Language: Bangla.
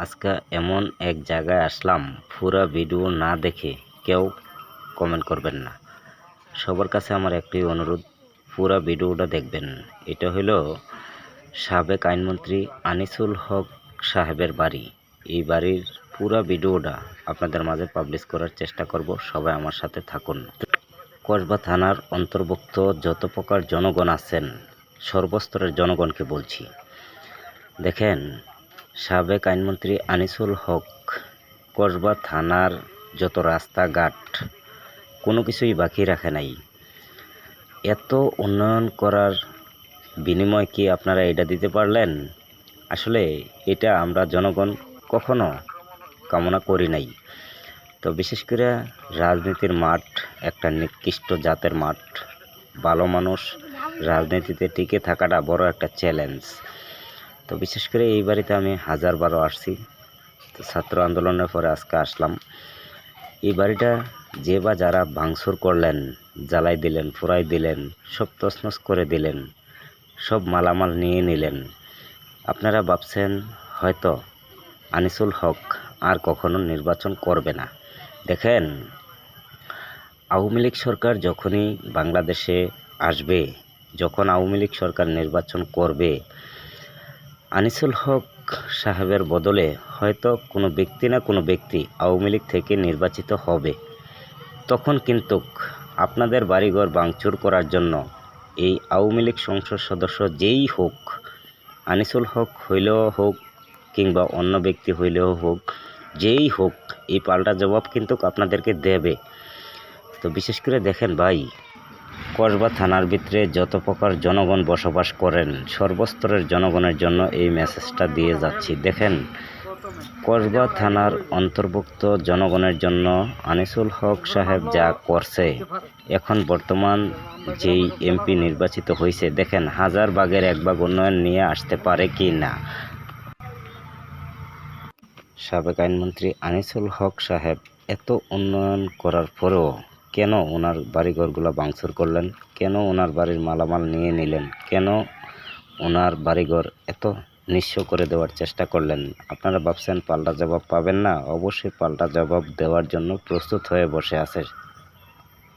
আজকে এমন এক জায়গায় আসলাম, পুরো ভিডিও না দেখে কেউ কমেন্ট করবেন না। সবার কাছে আমার একটাই অনুরোধ, পুরো ভিডিওটা দেখবেন। এটা হলো সাবেক আইনমন্ত্রী আনিসুল হক সাহেবের বাড়ি। এই বাড়ির পুরো ভিডিওটা আপনাদের মাঝে পাবলিশ করার চেষ্টা করব, সবাই আমার সাথে থাকুন। কসবা থানার অন্তর্ভুক্ত যত প্রকার জনগণ আছেন, সর্বস্তরের জনগণকে বলছি, দেখেন, সাবেক আইনমন্ত্রী আনিসুল হক কসবা থানার যত রাস্তাঘাট কোনো কিছুই বাকি রাখে নাই। এত উন্নয়ন করার বিনিময় কি আপনারা এটা দিতে পারলেন? আসলে এটা আমরা জনগণ কখনো কামনা করি নাই। তো বিশেষ করে রাজনীতির মাঠ একটা নিকৃষ্ট জাতের মাঠ। ভালো মানুষ রাজনীতিতে টিকে থাকাটা বড় একটা চ্যালেঞ্জ। তো বিশেষ করে এই বাড়িতে আমি হাজারবারও আসছি। তো ছাত্র আন্দোলনের পরে আজকে আসলাম। এই বাড়িটা যে বা যারা ভাঙচুর করলেন, জ্বালাই দিলেন, ফুরাই দিলেন, সব তছনছ করে দিলেন, সব মালামাল নিয়ে নিলেন, আপনারা ভাবছেন হয়তো আনিসুল হক আর কখনো নির্বাচন করবে না। দেখেন, আওয়ামী লীগ সরকার যখনই বাংলাদেশে আসবে, যখন আওয়ামী লীগ সরকার নির্বাচন করবে, আনিসুল হক সাহেবের বদলে হয়তো কোনো ব্যক্তি না কোনো ব্যক্তি আওয়ামী লীগ থেকে নির্বাচিত হবে। তখন কিন্তু আপনাদের বাড়িঘর ভাঙচুর করার জন্য এই আওয়ামী লীগ সংসদ সদস্য যেই হোক, আনিসুল হক হইলেও হোক কিংবা অন্য ব্যক্তি হইলেও হোক, যেই হোক, এই পাল্টা জবাব কিন্তু আপনাদেরকে দেবে। তো বিশেষ করে দেখেন ভাই, কসবা থানার ভিতরে যত প্রকার জনগণ বসবাস করেন, সর্বস্তরের জনগণের জন্য এই মেসেজটা দিয়ে যাচ্ছি। দেখেন, কসবা থানার অন্তর্ভুক্ত জনগণের জন্য আনিসুল হক সাহেব যা করছে, এখন বর্তমান যেই এমপি নির্বাচিত হয়েছে, দেখেন হাজার ভাগের এক ভাগ উন্নয়ন নিয়ে আসতে পারে কি না। সাবেক আইনমন্ত্রী আনিসুল হক সাহেব এত উন্নয়ন করার পরেও কেন ওনার বাড়িঘরগুলো ভাঙচুর করলেন? কেন ওনার বাড়ির মালামাল নিয়ে নিলেন? কেন ওনার বাড়িঘর এত নিঃস্ব করে দেওয়ার চেষ্টা করলেন? আপনারা ভাবছেন পাল্টা জবাব পাবেন না? অবশ্যই পাল্টা জবাব দেওয়ার জন্য প্রস্তুত হয়ে বসে আছে